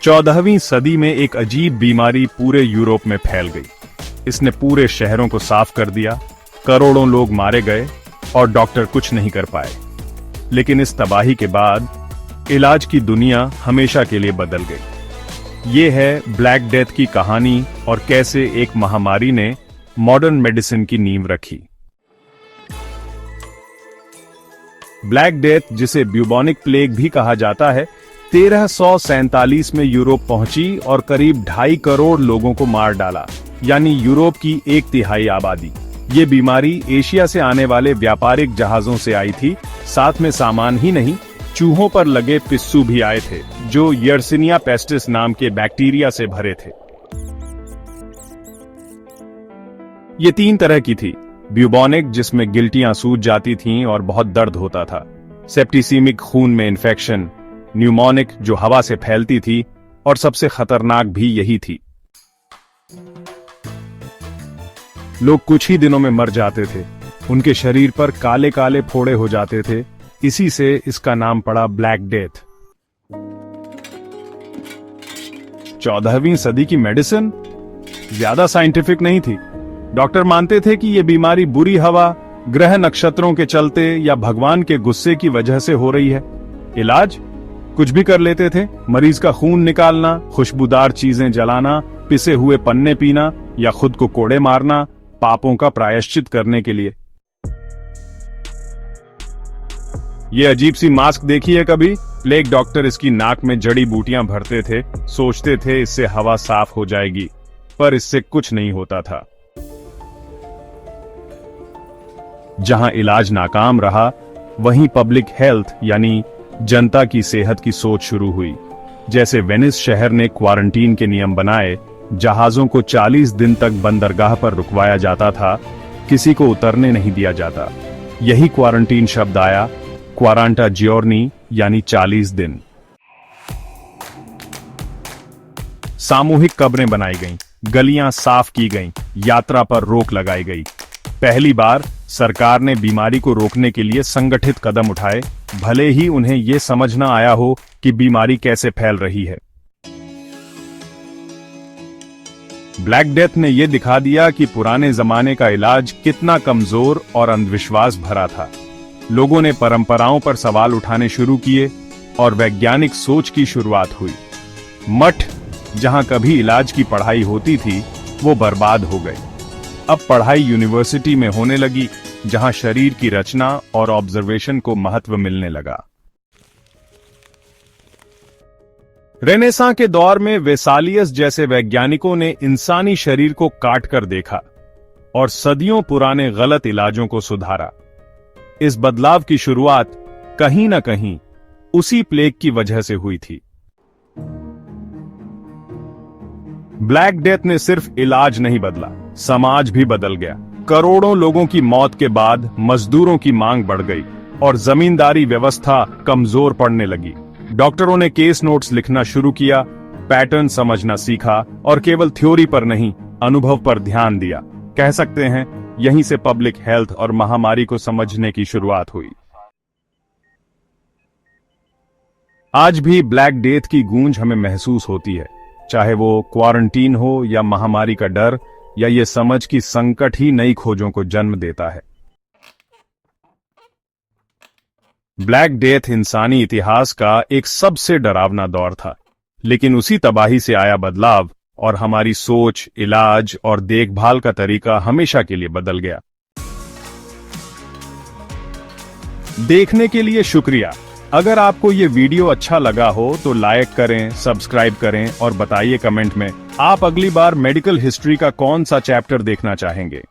14वीं सदी में एक अजीब बीमारी पूरे यूरोप में फैल गई। इसने पूरे शहरों को साफ कर दिया, करोड़ों लोग मारे गए और डॉक्टर कुछ नहीं कर पाए। लेकिन इस तबाही के बाद इलाज की दुनिया हमेशा के लिए बदल गई। ये है ब्लैक डेथ की कहानी और कैसे एक महामारी ने मॉडर्न मेडिसिन की नींव रखी। ब्लैक डेथ, जिसे ब्यूबोनिक प्लेग भी कहा जाता है, 1347 में यूरोप पहुंची और करीब 2.5 करोड़ लोगों को मार डाला, यानी यूरोप की 1/3 आबादी। ये बीमारी एशिया से आने वाले व्यापारिक जहाजों से आई थी। साथ में सामान ही नहीं, चूहों पर लगे पिस्सू भी आए थे, जो यर्सिनिया पेस्टिस नाम के बैक्टीरिया से भरे थे। ये 3 तरह की थी। ब्यूबोनिक, जिसमें गिल्टियां सूज जाती थीं और बहुत दर्द होता था। सेप्टिसीमिक, खून में इन्फेक्शन। न्यूमोनिक, जो हवा से फैलती थी, और सबसे खतरनाक भी यही थी। लोग कुछ ही दिनों में मर जाते थे। उनके शरीर पर काले काले फोड़े हो जाते थे। इसी से इसका नाम पड़ा ब्लैक डेथ। 14वीं सदी की मेडिसिन ज्यादा साइंटिफिक नहीं थी। डॉक्टर मानते थे कि यह बीमारी बुरी हवा, ग्रह नक्षत्रों के चलते या भगवान के गुस्से की वजह से हो रही है। इलाज कुछ भी कर लेते थे। मरीज का खून निकालना, खुशबूदार चीजें जलाना, पिसे हुए पन्ने पीना या खुद को कोड़े मारना, पापों का प्रायश्चित करने के लिए। ये अजीब सी मास्क देखी है कभी? प्लेग डॉक्टर इसकी नाक में जड़ी बूटियां भरते थे। सोचते थे इससे हवा साफ हो जाएगी, पर इससे कुछ नहीं होता था। जहां इलाज नाकाम रहा, वहीं पब्लिक हेल्थ यानी जनता की सेहत की सोच शुरू हुई। जैसे वेनिस शहर ने क्वारंटीन के नियम बनाए, जहाजों को 40 दिन तक बंदरगाह पर रुकवाया जाता था, किसी को उतरने नहीं दिया जाता। यही क्वारंटीन शब्द आया, क्वारंटा जियोर्नी यानी 40 दिन। सामूहिक कब्रें बनाई गईं, गलियां साफ की गईं, यात्रा पर रोक लगाई गई। पहली बार सरकार ने बीमारी को रोकने के लिए संगठित कदम उठाए, भले ही उन्हें यह समझ न आया हो कि बीमारी कैसे फैल रही है। ब्लैक डेथ ने यह दिखा दिया कि पुराने जमाने का इलाज कितना कमजोर और अंधविश्वास भरा था। लोगों ने परंपराओं पर सवाल उठाने शुरू किए और वैज्ञानिक सोच की शुरुआत हुई। मठ, जहां कभी इलाज की पढ़ाई होती थी, वो बर्बाद हो गए। अब पढ़ाई यूनिवर्सिटी में होने लगी, जहां शरीर की रचना और ऑब्जर्वेशन को महत्व मिलने लगा। रेनेसां के दौर में वेसालियस जैसे वैज्ञानिकों ने इंसानी शरीर को काट कर देखा और सदियों पुराने गलत इलाजों को सुधारा। इस बदलाव की शुरुआत कहीं न कहीं उसी प्लेग की वजह से हुई थी। ब्लैक डेथ ने सिर्फ इलाज नहीं बदला, समाज भी बदल गया। करोड़ों लोगों की मौत के बाद मजदूरों की मांग बढ़ गई और जमींदारी व्यवस्था कमजोर पड़ने लगी। डॉक्टरों ने केस नोट्स लिखना शुरू किया, पैटर्न समझना सीखा और केवल थ्योरी पर नहीं, अनुभव पर ध्यान दिया। कह सकते हैं यहीं से पब्लिक हेल्थ और महामारी को समझने की शुरुआत हुई। आज भी ब्लैक डेथ की गूंज हमें महसूस होती है, चाहे वो क्वारंटीन हो या महामारी का डर, या ये समझ कि संकट ही नई खोजों को जन्म देता है। ब्लैक डेथ इंसानी इतिहास का एक सबसे डरावना दौर था, लेकिन उसी तबाही से आया बदलाव और हमारी सोच, इलाज और देखभाल का तरीका हमेशा के लिए बदल गया। देखने के लिए शुक्रिया। अगर आपको ये वीडियो अच्छा लगा हो तो लाइक करें, सब्सक्राइब करें और बताइए कमेंट में आप अगली बार मेडिकल हिस्ट्री का कौन सा चैप्टर देखना चाहेंगे।